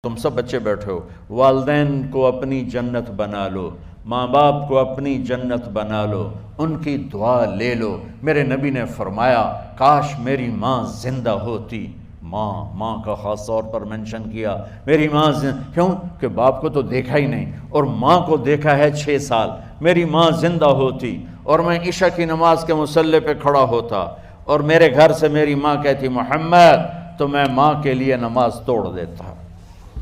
تم سب بچے بیٹھے ہو، والدین کو اپنی جنت بنا لو، ماں باپ کو اپنی جنت بنا لو، ان کی دعا لے لو۔ میرے نبی نے فرمایا کاش میری ماں زندہ ہوتی۔ ماں کا خاص طور پر منشن کیا، میری ماں کیوں کہ باپ کو تو دیکھا ہی نہیں اور ماں کو دیکھا ہے 6 سال۔ میری ماں زندہ ہوتی اور میں عشاء کی نماز کے مصلی پہ کھڑا ہوتا اور میرے گھر سے میری ماں کہتی محمد، تو میں ماں کے لیے نماز توڑ دیتا۔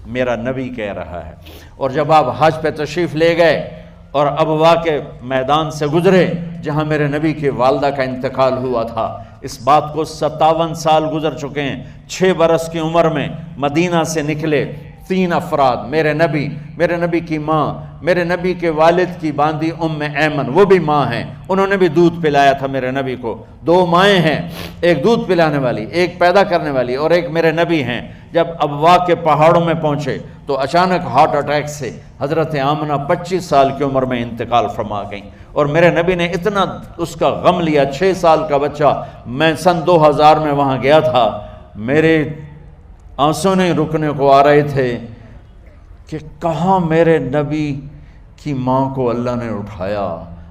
میرا نبی کہہ رہا ہے۔ اور جب آپ حج پہ تشریف لے گئے اور ابوا کے میدان سے گزرے جہاں میرے نبی کی والدہ کا انتقال ہوا تھا، اس بات کو 57 سال گزر چکے ہیں۔ 6 برس کی عمر میں مدینہ سے نکلے 3 افراد، میرے نبی کی ماں، میرے نبی کے والد کی باندی ام ایمن، وہ بھی ماں ہیں، انہوں نے بھی دودھ پلایا تھا میرے نبی کو۔ 2 مائیں ہیں، ایک دودھ پلانے والی، ایک پیدا کرنے والی، اور ایک میرے نبی ہیں۔ جب ابوا کے پہاڑوں میں پہنچے تو اچانک ہارٹ اٹیک سے حضرت آمنہ 25 سال کی عمر میں انتقال فرما گئیں، اور میرے نبی نے اتنا اس کا غم لیا۔ 6 سال کا بچہ، میں سن 2000 میں وہاں گیا تھا، میرے آنسوں نہیں رکنے کو آ رہے تھے کہ کہاں میرے نبی کی ماں کو اللہ نے اٹھایا،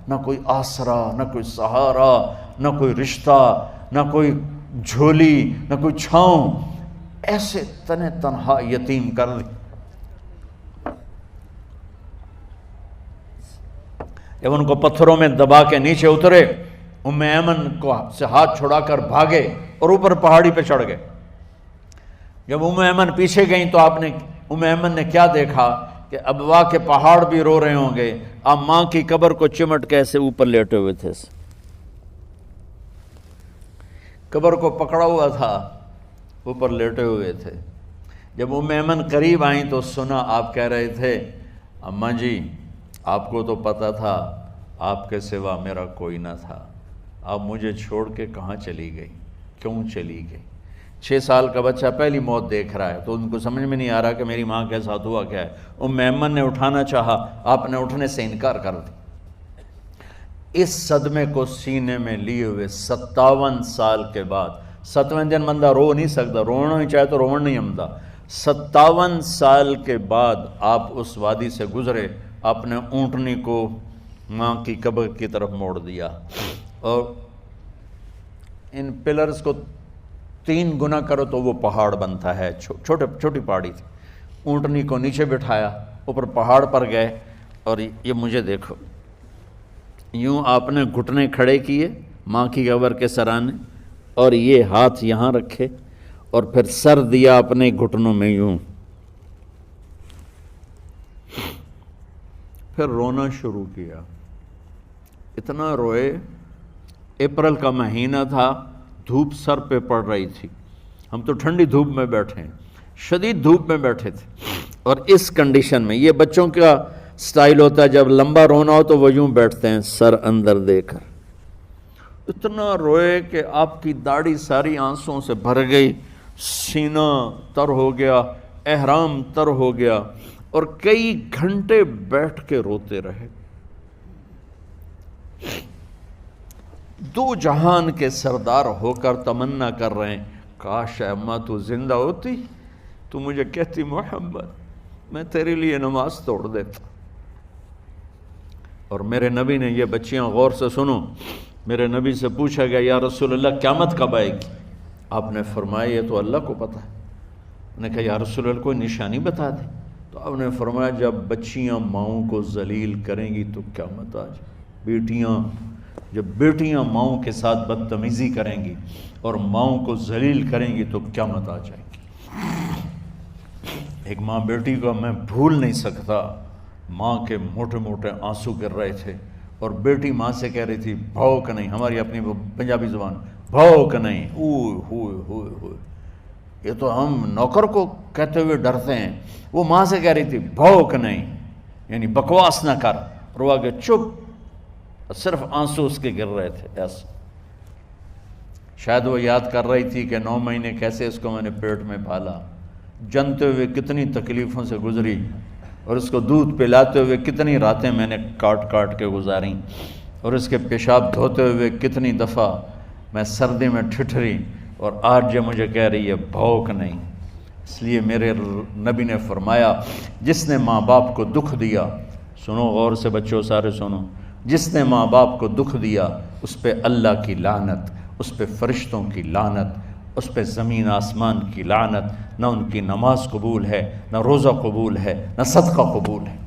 نہ کوئی آسرا، نہ کوئی سہارا، نہ کوئی رشتہ، نہ کوئی جھولی، نہ کوئی چھاؤں، ایسے تنہا یتیم کر دی۔ جب ان کو پتھروں میں دبا کے نیچے اترے، ام ایمن کو سے ہاتھ چھڑا کر بھاگے اور اوپر پہاڑی پہ چڑھ گئے۔ جب ام ایمن پیچھے گئیں تو ام ایمن نے کیا دیکھا کہ ابوا کے پہاڑ بھی رو رہے ہوں گے، آپ ماں کی قبر کو چمٹ کے ایسے اوپر لیٹے ہوئے تھے، قبر کو پکڑا ہوا تھا، اوپر لیٹے ہوئے تھے۔ جب ام ایمن قریب آئیں تو سنا آپ کہہ رہے تھے اماں جی، آپ کو تو پتہ تھا آپ کے سوا میرا کوئی نہ تھا، آپ مجھے چھوڑ کے کہاں چلی گئی، کیوں چلی گئی؟ 6 سال کا بچہ پہلی موت دیکھ رہا ہے تو ان کو سمجھ میں نہیں آ رہا کہ میری ماں کے ساتھ ہوا کیا ہے۔ ام ایمن نے اٹھانا چاہا، آپ نے اٹھنے سے انکار کر دیا۔ اس صدمے کو سینے میں لیے ہوئے 57 سال کے بعد، 7ویں دن بندہ رو نہیں سکتا، رونا ہی چاہے تو رونا نہیں آمدا، 57 سال کے بعد آپ اس وادی سے گزرے، اپنے اونٹنی کو ماں کی قبر کی طرف موڑ دیا، اور ان پلرز کو 3 گنا کرو تو وہ پہاڑ بنتا ہے، چھوٹی پہاڑی تھی۔ اونٹنی کو نیچے بٹھایا، اوپر پہاڑ پر گئے، اور یہ مجھے دیکھو، یوں آپ نے گھٹنے کھڑے کیے ماں کی قبر کے سرانے، اور یہ ہاتھ یہاں رکھے اور پھر سر دیا اپنے گھٹنوں میں یوں، پھر رونا شروع کیا۔ اتنا روئے، اپریل کا مہینہ تھا، دھوپ سر پہ پڑ رہی تھی، ہم تو ٹھنڈی دھوپ میں بیٹھے ہیں، شدید دھوپ میں بیٹھے تھے، اور اس کنڈیشن میں یہ بچوں کا سٹائل ہوتا ہے، جب لمبا رونا ہو تو وہ یوں بیٹھتے ہیں سر اندر دے کر۔ اتنا روئے کہ آپ کی داڑھی ساری آنسوں سے بھر گئی، سینہ تر ہو گیا، احرام تر ہو گیا، اور کئی گھنٹے بیٹھ کے روتے رہے۔ 2 جہان کے سردار ہو کر تمنا کر رہے ہیں کاش اماں تو زندہ ہوتی، تو مجھے کہتی محمد میں تیرے لیے نماز توڑ دیتا۔ اور میرے نبی نے، یہ بچیاں غور سے سنو، میرے نبی سے پوچھا گیا یا رسول اللہ قیامت کب آئے گی؟ آپ نے فرمایا یہ تو اللہ کو پتہ ہے۔ میں نے کہا یا رسول اللہ کوئی نشانی بتا دیں، تو آپ نے فرمایا جب بچیاں ماؤں کو ذلیل کریں گی تو قیامت آ جائے۔ جب بیٹیاں ماؤں کے ساتھ بدتمیزی کریں گی اور ماؤں کو ذلیل کریں گی تو قیامت آ جائے گی۔ ایک ماں بیٹی کو میں بھول نہیں سکتا، ماں کے موٹے موٹے آنسو گر رہے تھے، اور بیٹی ماں سے کہہ رہی تھی بھوک نہیں، ہماری اپنی پنجابی زبان، بھوک نہیں، اوئے ہوئے ہوئے ہوئے، یہ تو ہم نوکر کو کہتے ہوئے ڈرتے ہیں، وہ ماں سے کہہ رہی تھی بھوک نہیں، یعنی بکواس نہ کر، اور وہ آگے چپ، صرف آنسو اس کے گر رہے تھے ایسا۔ شاید وہ یاد کر رہی تھی کہ 9 مہینے کیسے اس کو میں نے پیٹ میں پالا، جنتے ہوئے کتنی تکلیفوں سے گزری، اور اس کو دودھ پلاتے ہوئے کتنی راتیں میں نے کاٹ کاٹ کے گزاریں، اور اس کے پیشاب دھوتے ہوئے کتنی دفعہ میں سردی میں ٹھٹھری، اور آج یہ مجھے کہہ رہی ہے بھوک نہیں۔ اس لیے میرے نبی نے فرمایا جس نے ماں باپ کو دکھ دیا، سنو غور سے بچوں سارے سنو، جس نے ماں باپ کو دکھ دیا اس پہ اللہ کی لعنت، اس پہ فرشتوں کی لعنت، اس پہ زمین آسمان کی لعنت، نہ ان کی نماز قبول ہے، نہ روزہ قبول ہے، نہ صدقہ قبول ہے۔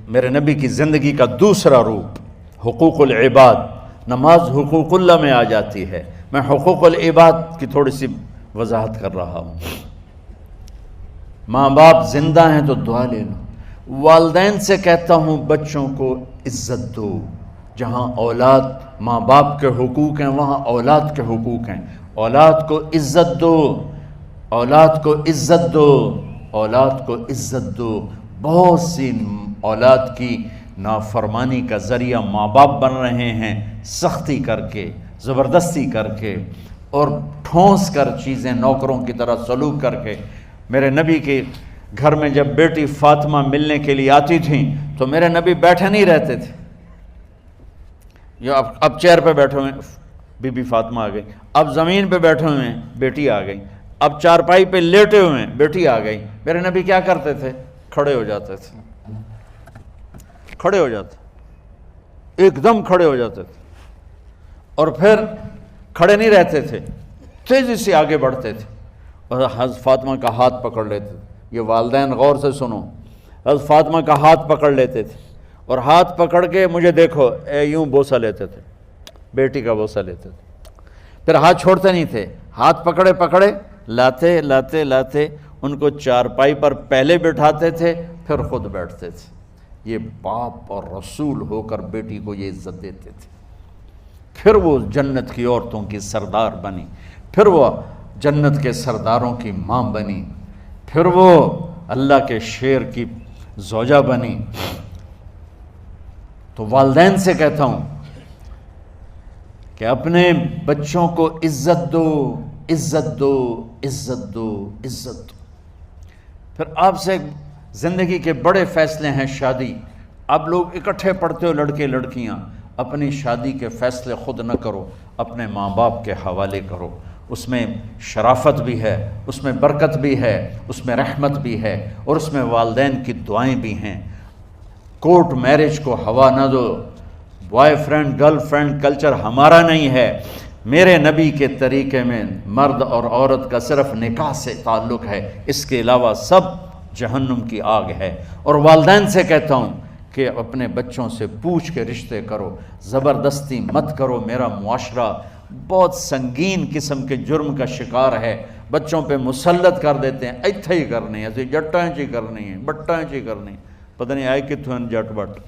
میرے نبی کی زندگی کا دوسرا روپ حقوق العباد، نماز حقوق اللہ میں آ جاتی ہے، میں حقوق العباد کی تھوڑی سی وضاحت کر رہا ہوں۔ ماں باپ زندہ ہیں تو دعا لے لو۔ والدین سے کہتا ہوں بچوں کو عزت دو، جہاں اولاد ماں باپ کے حقوق ہیں وہاں اولاد کے حقوق ہیں، اولاد کو عزت دو، اولاد کو عزت دو، اولاد کو عزت دو۔ بہت سی اولاد کی نافرمانی کا ذریعہ ماں باپ بن رہے ہیں، سختی کر کے، زبردستی کر کے اور ٹھونس کر چیزیں نوکروں کی طرح سلوک کر کے۔ میرے نبی کے گھر میں جب بیٹی فاطمہ ملنے کے لیے آتی تھیں تو میرے نبی بیٹھے نہیں رہتے تھے، یا اب چیئر پہ بیٹھے ہوئے بی بی فاطمہ آ گئی، اب زمین پہ بیٹھے ہوئے ہیں بیٹی آ گئی، اب چارپائی پہ لیٹے ہوئے ہیں بیٹی آ گئی۔ میرے نبی کیا کرتے تھے؟ کھڑے ہو جاتے تھے، کھڑے ہو جاتے، ایک دم کھڑے ہو جاتے تھے، اور پھر کھڑے نہیں رہتے تھے، تیزی سے آگے بڑھتے تھے اور حضرت فاطمہ کا ہاتھ پکڑ لیتے تھے۔ یہ والدین غور سے سنو، حضرت فاطمہ کا ہاتھ پکڑ لیتے تھے اور ہاتھ پکڑ کے مجھے دیکھو یوں بوسہ لیتے تھے، بیٹی کا بوسہ لیتے تھے، پھر ہاتھ چھوڑتے نہیں تھے، ہاتھ پکڑے پکڑے لاتے لاتے لاتے ان کو چارپائی پر پہلے بٹھاتے تھے پھر خود بیٹھتے تھے۔ یہ باپ اور رسول ہو کر بیٹی کو یہ عزت دیتے تھے۔ پھر وہ جنت کی عورتوں کی سردار بنی، پھر وہ جنت کے سرداروں کی ماں بنی، پھر وہ اللہ کے شیر کی زوجہ بنی۔ تو والدین سے کہتا ہوں کہ اپنے بچوں کو عزت دو، عزت دو، عزت دو، عزت دو۔ پھر آپ سے زندگی کے بڑے فیصلے ہیں شادی۔ اب لوگ اکٹھے پڑھتے ہو لڑکے لڑکیاں، اپنی شادی کے فیصلے خود نہ کرو، اپنے ماں باپ کے حوالے کرو۔ اس میں شرافت بھی ہے، اس میں برکت بھی ہے، اس میں رحمت بھی ہے، اور اس میں والدین کی دعائیں بھی ہیں۔ کورٹ میرج کو ہوا نہ دو، boyfriend girlfriend culture ہمارا نہیں ہے۔ میرے نبی کے طریقے میں مرد اور عورت کا صرف نکاح سے تعلق ہے، اس کے علاوہ سب جہنم کی آگ ہے۔ اور والدین سے کہتا ہوں کہ اپنے بچوں سے پوچھ کے رشتے کرو، زبردستی مت کرو۔ میرا معاشرہ بہت سنگین قسم کے جرم کا شکار ہے، بچوں پہ مسلط کر دیتے ہیں، ایتھے ہی کرنی ہے، جٹاں چی کرنی ہے، بٹاں چی کرنی، پتہ نہیں آئے کتوں ہیں جٹ بٹ۔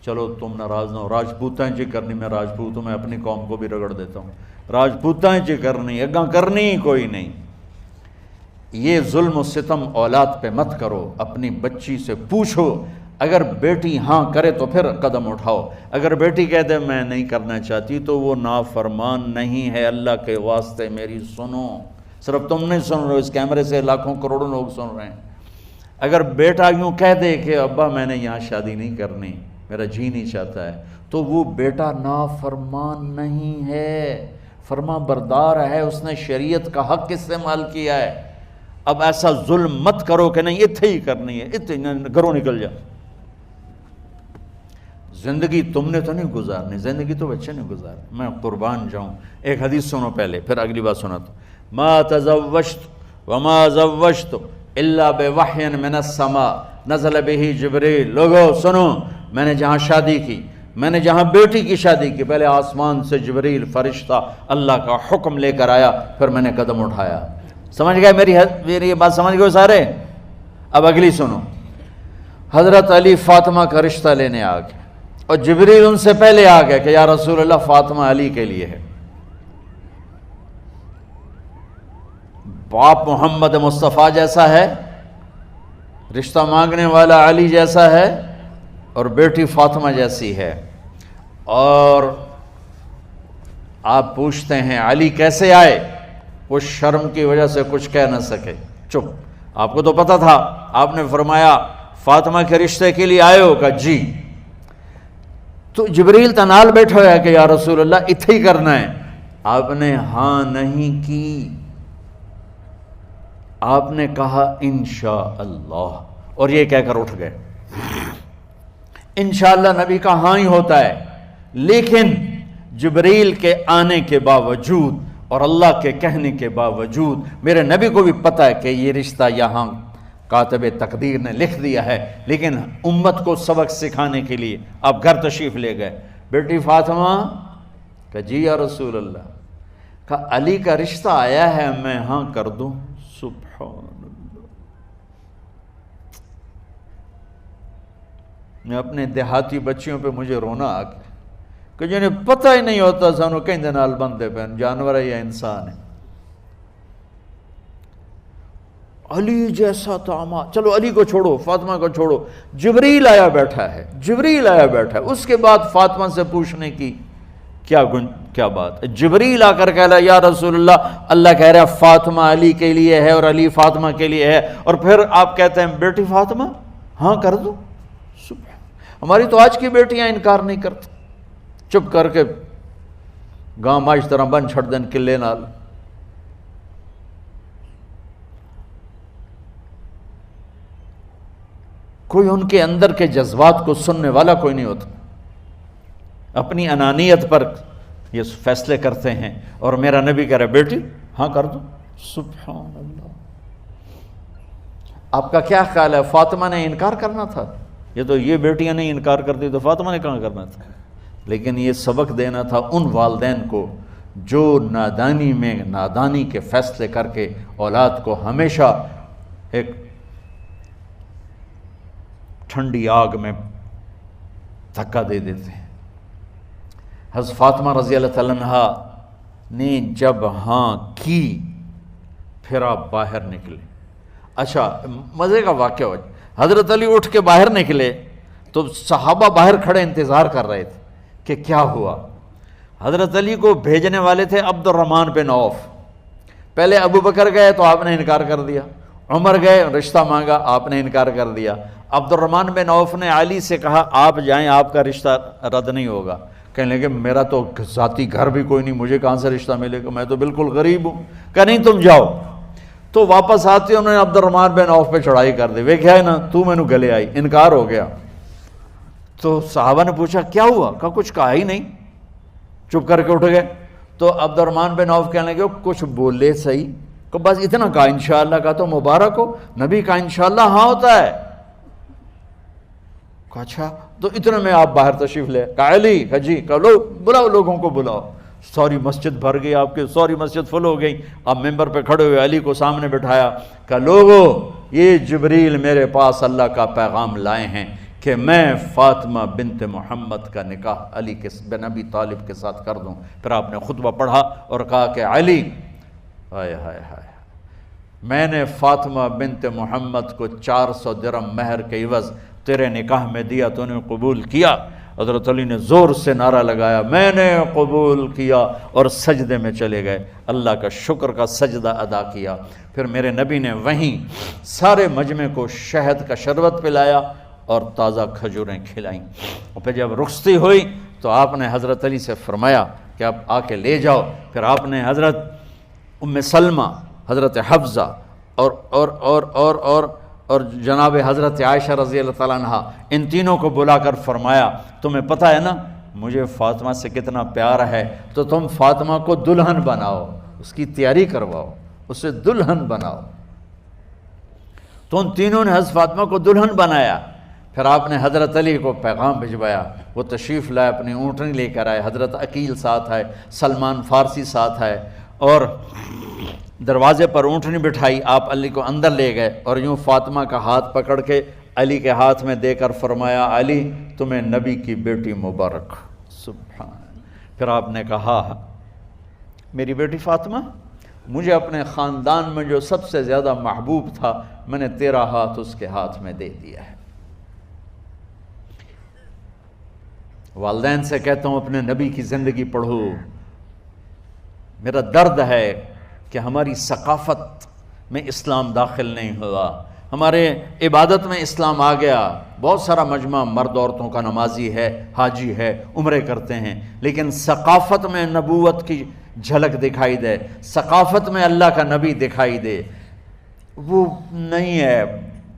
چلو تم ناراض نہ ہو، راجپوتاں چی کرنی، میں راجپوت ہوں، میں اپنی قوم کو بھی رگڑ دیتا ہوں، راجپوتاں چی کرنی، اگاں کرنی ہی کوئی نہیں۔ یہ ظلم و ستم اولاد پہ مت کرو، اپنی بچی سے پوچھو، اگر بیٹی ہاں کرے تو پھر قدم اٹھاؤ، اگر بیٹی کہہ دے میں نہیں کرنا چاہتی تو وہ نافرمان نہیں ہے۔ اللہ کے واسطے میری سنو، صرف تم نہیں سن رہے، اس کیمرے سے لاکھوں کروڑوں لوگ سن رہے ہیں۔ اگر بیٹا یوں کہہ دے کہ ابا میں نے یہاں شادی نہیں کرنی، میرا جی نہیں چاہتا ہے، تو وہ بیٹا نافرمان نہیں ہے، فرما بردار ہے، اس نے شریعت کا حق استعمال کیا ہے۔ اب ایسا ظلم مت کرو کہ نہیں اتھے ہی کرنی ہے، اتھے گھروں نکل جا۔ زندگی تم نے تو نہیں گزارنی، زندگی تو بچے نے گزارنی، میں قربان جاؤں۔ ایک حدیث سنو پہلے، پھر اگلی بات سناتا ہوں۔ ما تزوجت وما زوجت الا بوحی من السماء نزل به جبریل۔ لوگو سنو، میں نے جہاں شادی کی، میں نے جہاں بیٹی کی شادی کی، پہلے آسمان سے جبریل فرشتہ اللہ کا حکم لے کر آیا، پھر میں نے قدم اٹھایا۔ سمجھ گئے میری یہ بات؟ سمجھ گئے سارے؟ اب اگلی سنو۔ حضرت علی فاطمہ کا رشتہ لینے آ گئے، اور جبریل ان سے پہلے آ گئے کہ یا رسول اللہ فاطمہ علی کے لیے ہے۔ باپ محمد مصطفیٰ جیسا ہے، رشتہ مانگنے والا علی جیسا ہے، اور بیٹی فاطمہ جیسی ہے۔ اور آپ پوچھتے ہیں علی کیسے آئے؟ وہ شرم کی وجہ سے کچھ کہہ نہ سکے، چپ۔ آپ کو تو پتہ تھا، آپ نے فرمایا فاطمہ کے رشتے کے لیے آئے ہو؟ کہا جی۔ تو جبریل تنال بیٹھا ہوا ہے کہ یا رسول اللہ اتھے ہی کرنا ہے۔ آپ نے ہاں نہیں کی، آپ نے کہا انشاءاللہ، اور یہ کہہ کر اٹھ گئے۔ انشاءاللہ نبی کا ہاں ہی ہوتا ہے، لیکن جبریل کے آنے کے باوجود اور اللہ کے کہنے کے باوجود میرے نبی کو بھی پتہ ہے کہ یہ رشتہ یہاں کاتب تقدیر نے لکھ دیا ہے، لیکن امت کو سبق سکھانے کے لیے آپ گھر تشریف لے گئے۔ بیٹی فاطمہ کہ جی یا رسول اللہ، کہا علی کا رشتہ آیا ہے، میں ہاں کر دوں؟ سبحان اللہ۔ میں اپنے دیہاتی بچیوں پہ مجھے رونا آ گیا کہ جنہیں پتہ ہی نہیں ہوتا سانو کہیں دے نال بندے پہ جانور ہے یا انسان ہے۔ علی جیسا داماد، چلو علی کو چھوڑو، فاطمہ کو چھوڑو، جبریل آیا بیٹھا ہے، جبریل آیا بیٹھا ہے۔ اس کے بعد فاطمہ سے پوچھنے کی کیا بات ہے؟ جبریل آ کر کہہ رہا یا رسول اللہ، اللہ کہہ رہا ہے فاطمہ علی کے لیے ہے اور علی فاطمہ کے لیے ہے، اور پھر آپ کہتے ہیں بیٹی فاطمہ ہاں کر دو۔ ہماری تو آج کی بیٹیاں انکار نہیں کرتی، چپ کر کے گاں ماش طرح بن چھڑ دین کلے نال۔ کوئی ان کے اندر کے جذبات کو سننے والا کوئی نہیں ہوتا، اپنی انانیت پر یہ فیصلے کرتے ہیں، اور میرا نبی کہہ رہا ہے بیٹی ہاں کر دو۔ سبحان اللہ۔ آپ کا کیا خیال ہے فاطمہ نے انکار کرنا تھا؟ یہ تو یہ بیٹیاں نہیں انکار کرتی تو فاطمہ نے کہاں کرنا تھا؟ لیکن یہ سبق دینا تھا ان والدین کو جو نادانی میں نادانی کے فیصلے کر کے اولاد کو ہمیشہ ایک ٹھنڈی آگ میں دھکا دے دیتے ہیں۔ حضرت فاطمہ رضی اللہ تعالیٰ عنہا نے جب ہاں کی، پھر آپ باہر نکلے۔ اچھا مزے کا واقعہ ہو، حضرت علی اٹھ کے باہر نکلے تو صحابہ باہر کھڑے انتظار کر رہے تھے کہ کیا ہوا۔ حضرت علی کو بھیجنے والے تھے عبد الرحمن بن عوف۔ پہلے ابو بکر گئے تو آپ نے انکار کر دیا، عمر گئے رشتہ مانگا، آپ نے انکار کر دیا۔ عبد الرحمن بن عوف نے علی سے کہا آپ جائیں، آپ کا رشتہ رد نہیں ہوگا۔ کہنے لگے میرا تو ذاتی گھر بھی کوئی نہیں، مجھے کہاں سے رشتہ ملے گا، میں تو بالکل غریب ہوں۔ کہا نہیں تم جاؤ۔ تو واپس آتے انہوں نے عبد الرحمن بن عوف پہ چڑھائی کر دی، ویکھیا ہے نا تو میں نو گلے آئی، انکار ہو گیا۔ تو صحابہ نے پوچھا کیا ہوا؟ کہا کچھ کہا ہی نہیں، چپ کر کے اٹھ گئے۔ تو عبد الرحمن بن عوف کہنے لگے کچھ بولے صحیح، کہ بس اتنا کہا انشاءاللہ کا تو مبارک ہو، نبی کا انشاءاللہ ہاں ہوتا ہے۔ کہا اچھا، تو اتنے میں آپ باہر تشریف لے۔ کہا علی، کہا جی، کہا لو بلاؤ، لوگوں کو بلاؤ۔ ساری مسجد بھر گئی، آپ کے ساری مسجد فل ہو گئی۔ آپ ممبر پہ کھڑے ہوئے علی کو سامنے بٹھایا، کہا لوگو یہ جبریل میرے پاس اللہ کا پیغام لائے ہیں کہ میں فاطمہ بنت محمد کا نکاح علی کے بن ابی طالب کے ساتھ کر دوں۔ پھر آپ نے خطبہ پڑھا اور کہا کہ علی، ہائے ہائے ہائے، میں نے فاطمہ بنت محمد کو 400 درہم مہر کے عوض تیرے نکاح میں دیا، تو نے قبول کیا؟ حضرت علی نے زور سے نعرہ لگایا میں نے قبول کیا، اور سجدے میں چلے گئے، اللہ کا شکر کا سجدہ ادا کیا۔ پھر میرے نبی نے وہیں سارے مجمع کو شہد کا شربت پلایا اور تازہ کھجوریں کھلائیں، اور پھر جب رخصتی ہوئی تو آپ نے حضرت علی سے فرمایا کہ آپ آ کے لے جاؤ۔ پھر آپ نے حضرت ام سلمہ، حضرت حفصہ اور جناب حضرت عائشہ رضی اللہ تعالیٰ عنہ، ان تینوں کو بلا کر فرمایا تمہیں پتہ ہے نا مجھے فاطمہ سے کتنا پیار ہے، تو تم فاطمہ کو دلہن بناؤ، اس کی تیاری کرواؤ، اسے دلہن بناؤ۔ تو ان تینوں نے حضرت فاطمہ کو دلہن بنایا۔ پھر آپ نے حضرت علی کو پیغام بھجوایا، وہ تشریف لائے، اپنی اونٹنی لے کر آئے، حضرت عقیل ساتھ آئے، سلمان فارسی ساتھ آئے، اور دروازے پر اونٹنی بٹھائی، آپ علی کو اندر لے گئے، اور یوں فاطمہ کا ہاتھ پکڑ کے علی کے ہاتھ میں دے کر فرمایا علی تمہیں نبی کی بیٹی مبارک۔ سبحان۔ پھر آپ نے کہا میری بیٹی فاطمہ، مجھے اپنے خاندان میں جو سب سے زیادہ محبوب تھا میں نے تیرا ہاتھ اس کے ہاتھ میں دے دیا ہے۔ والدین سے کہتا ہوں اپنے نبی کی زندگی پڑھو۔ میرا درد ہے کہ ہماری ثقافت میں اسلام داخل نہیں ہوا، ہمارے عبادت میں اسلام آ گیا، بہت سارا مجمع مرد عورتوں کا نمازی ہے، حاجی ہے، عمرے کرتے ہیں، لیکن ثقافت میں نبوت کی جھلک دکھائی دے، ثقافت میں اللہ کا نبی دکھائی دے، وہ نہیں ہے۔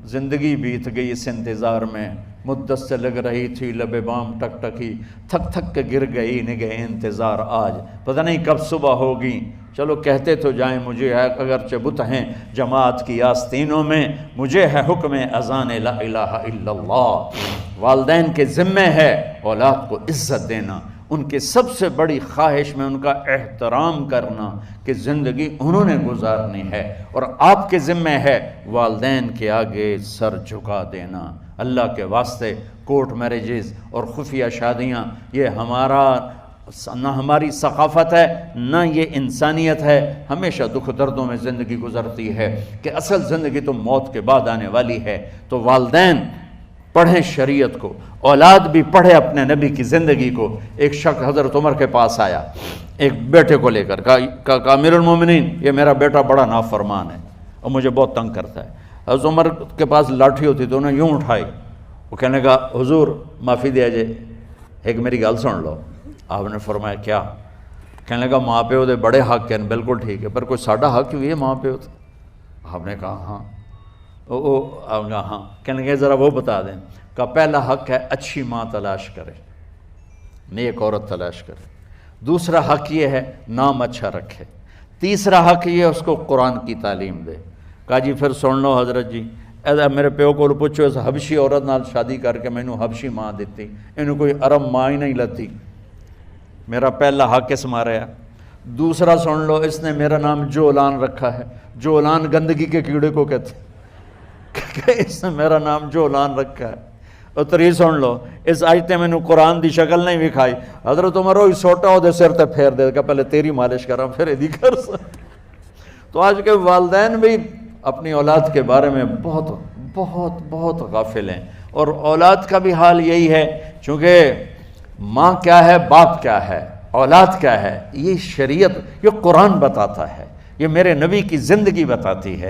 زندگی بیت گئی اس انتظار میں، مدت سے لگ رہی تھی لب بام ٹک ٹکی، تھک تھک کے گر گئی نگہ انتظار آج، پتہ نہیں کب صبح ہوگی۔ چلو کہتے تو جائیں مجھے ہے اگرچہ بت ہیں جماعت کی آستینوں میں، مجھے ہے حکم اذان لا الہ الا اللہ۔ والدین کے ذمہ ہے اولاد کو عزت دینا، ان کے سب سے بڑی خواہش میں ان کا احترام کرنا کہ زندگی انہوں نے گزارنی ہے، اور آپ کے ذمہ ہے والدین کے آگے سر جھکا دینا۔ اللہ کے واسطے کورٹ میرجز اور خفیہ شادیاں یہ نہ ہماری ثقافت ہے نہ یہ انسانیت ہے، ہمیشہ دکھ دردوں میں زندگی گزرتی ہے کہ اصل زندگی تو موت کے بعد آنے والی ہے۔ تو والدین پڑھیں شریعت کو، اولاد بھی پڑھے اپنے نبی کی زندگی کو۔ ایک شخص حضرت عمر کے پاس آیا ایک بیٹے کو لے کر، کہا امیر المومنین یہ میرا بیٹا بڑا نافرمان ہے اور مجھے بہت تنگ کرتا ہے۔ حضرت عمر کے پاس لاٹھی ہوتی تو انہیں یوں اٹھائی، وہ کہنے لگا حضور معافی دیا جائے، ایک میری گل سن لو۔ آپ نے فرمایا کیا؟ کہنے لگا ماں پیو دے بڑے حق ہیں، بالکل ٹھیک ہے، پر کوئی ساڈا حق بھی ہے ماں پیو تے؟ آپ نے کہا ہاں۔ آپ نے کہا ہاں۔ کہنے لگے ذرا وہ بتا دیں۔ کہا پہلا حق ہے اچھی ماں تلاش کرے، نیک عورت تلاش کرے۔ دوسرا حق یہ ہے نام اچھا رکھے۔ تیسرا حق یہ ہے اس کو قرآن کی تعلیم دے۔ کہا جی پھر سن لو حضرت جی، میرے پیو کو پوچھو اس حبشی عورت نال شادی کر کے مینوں حبشی ماں دیتی، انہوں کوئی عرب ماں ہی نہیں لتی، میرا پہلا حق اس مارے ہے۔ دوسرا سن لو، اس نے میرا نام جولان رکھا ہے، جولان گندگی کے کیڑے کو کہتے کہ اس نے میرا نام جولان رکھا ہے۔ اور تری سن لو، اس آج تے مینوں قرآن دی شکل نہیں وکھائی، حضرت عمر ہوئی سوٹا دے سر تے پھیر دے کہ پہلے تیری مالش کراں پھر ایدی کر سا۔ تو آج کے والدین بھی اپنی اولاد کے بارے میں بہت بہت بہت غافل ہیں، اور اولاد کا بھی حال یہی ہے، چونکہ ماں کیا ہے باپ کیا ہے اولاد کیا ہے، یہ شریعت، یہ قرآن بتاتا ہے، یہ میرے نبی کی زندگی بتاتی ہے۔